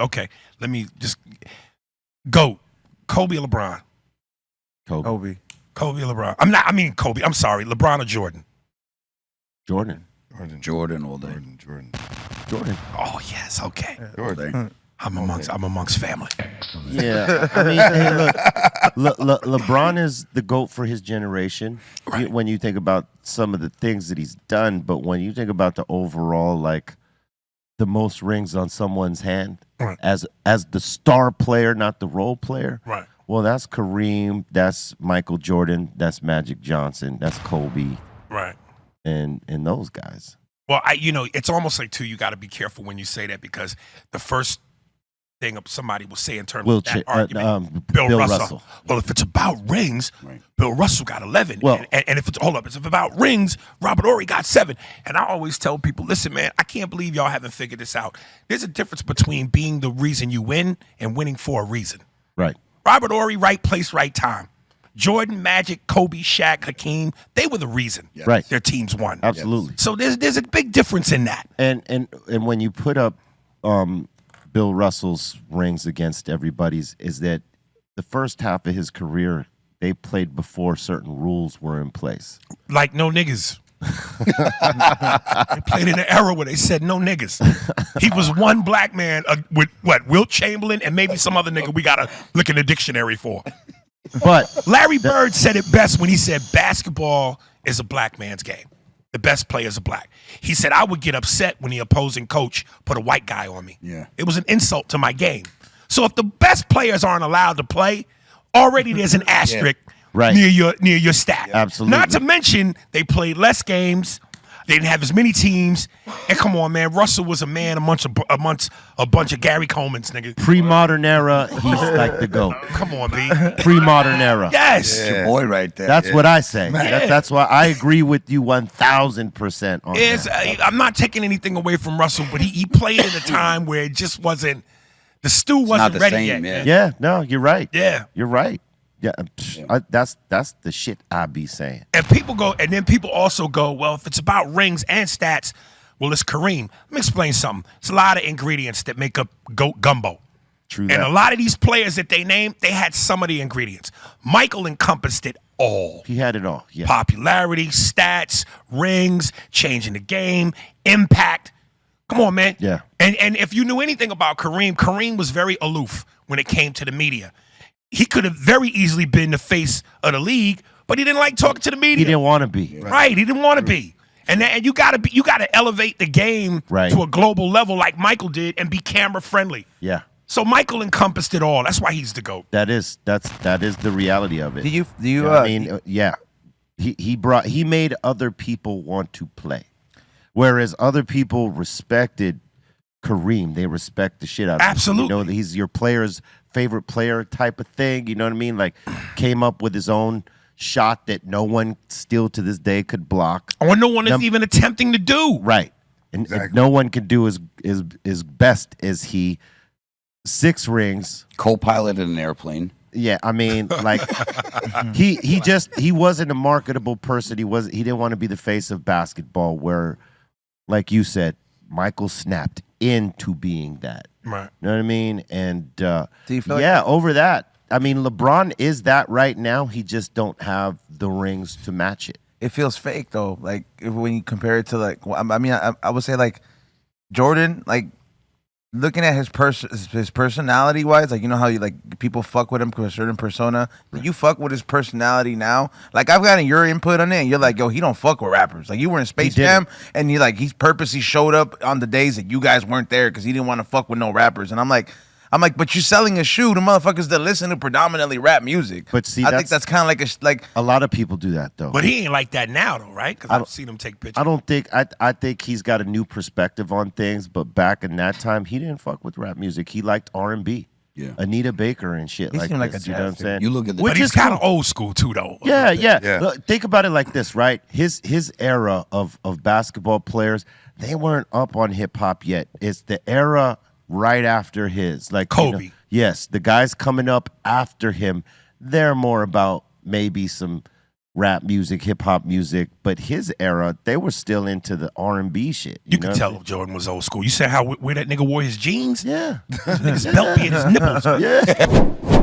Okay, let me just go. Kobe or LeBron? Kobe. Kobe or LeBron? I mean Kobe. I'm sorry. LeBron or Jordan? Jordan. Jordan all day. Jordan. Oh yes. Okay. Jordan. I'm amongst family. Yeah, I mean, hey, look, LeBron is the GOAT for his generation. Right. When you think about some of the things that he's done, but when you think about the overall, like, the most rings on someone's hand Right. as the star player, not the role player. Right. Well, that's Kareem, that's Michael Jordan, that's Magic Johnson, that's Kobe, Right. and those guys. Well, it's almost like too. You got to be careful when you say that because the first thing somebody will say in terms of that argument, Bill Russell. Well, if it's about rings, Bill Russell got 11. Well- and if it's if about rings, Robert Horry got 7. And I always tell people, listen, man, I can't believe y'all haven't figured this out. There's a difference between being the reason you win and winning for a reason. Right. Robert Horry, right place, right time. Jordan, Magic, Kobe, Shaq, Hakeem, they were the reason Right. their teams won. Absolutely. So there's a big difference in that. And when you put up Bill Russell's rings against everybody's, is that the first half of his career, they played before certain rules were in place. Like no niggas. They played in an era where they said no niggas. He was one black man with Wilt Chamberlain and maybe some other nigga we gotta look in the dictionary for. But Larry Bird said it best when he said basketball is a black man's game. The best players are black. He said I would get upset when the opposing coach put a white guy on me. Yeah. It was an insult to my game. So if the best players aren't allowed to play, already there's an asterisk Right. near your stat. Absolutely. Not to mention they played less games. They didn't have as many teams. And come on, man, Russell was a man amongst a bunch of Gary Colemans, nigga. pre-modern era, he's like the GOAT. Come on, B. Pre-modern era. Yes. Your boy right there. That's what I say. That's why I agree with you 1,000% on that. I'm not taking anything away from Russell, but he played at a time where it just wasn't, the stew wasn't the ready same, yet. Yeah, no, you're right. Yeah. You're right. Yeah, that's the shit I be saying. And people also go, well, if it's about rings and stats, well, it's Kareem. Let me explain something. It's a lot of ingredients that make up GOAT gumbo. True And that. a lot of these players that they named, they had some of the ingredients. Michael encompassed it all. He had it all. Yeah. Popularity, stats, rings, changing the game, impact. Come on, man. Yeah. And if you knew anything about Kareem was very aloof when it came to the media. He could have very easily been the face of the league, but he didn't like talking to the media. He didn't want to be. Right, he didn't want to be. And you gotta elevate the game Right. to a global level like Michael did and be camera friendly. Yeah. So Michael encompassed it all. That's why he's the GOAT. That is the reality of it. Do you? I mean, yeah. He made other people want to play, whereas other people respected Kareem. They respect the shit out of him. Absolutely. You know, he's your player's favorite player type of thing. You know what I mean? Like, came up with his own shot that no one still to this day could block. Or no one is even attempting to do. Right. And no one can do as best as he. 6 rings. Co-piloted an airplane. Yeah, I mean, like he wasn't a marketable person. He didn't want to be the face of basketball. Where, like you said, Michael snapped into being that. Right. You know what I mean? And Do you feel over that. I mean, LeBron is that right now. He just don't have the rings to match it. It feels fake though. Like when you compare it to like, I would say like Jordan, like looking at his personality wise, like you know how you like people fuck with him because a certain persona. Right. You fuck with his personality now. Like I've gotten your input on it, and you're like, yo, he don't fuck with rappers. Like you were in Space Jam, and he's purposely showed up on the days that you guys weren't there because he didn't want to fuck with no rappers. And I'm like, but you're selling a shoe to motherfuckers that listen to predominantly rap music. But see, I think that's kind of like a lot of people do that though. But he ain't like that now though, right? Because I've seen him take pictures. I think he's got a new perspective on things. But back in that time, he didn't fuck with rap music. He liked R&B. Yeah. Anita Baker and shit. He like seemed like this, a you know what I'm jazz saying? You look at the But he's kind of old school too, though. Yeah. Look, think about it like this, right? His era of basketball players, they weren't up on hip hop yet. It's the era right after his, like Kobe. Yes, the guys coming up after him, they're more about maybe some rap music, hip hop music, but his era, they were still into the R&B shit. You could tell Jordan was old school. You said how where that nigga wore his jeans? Yeah. His belt be in his nipples. Yeah.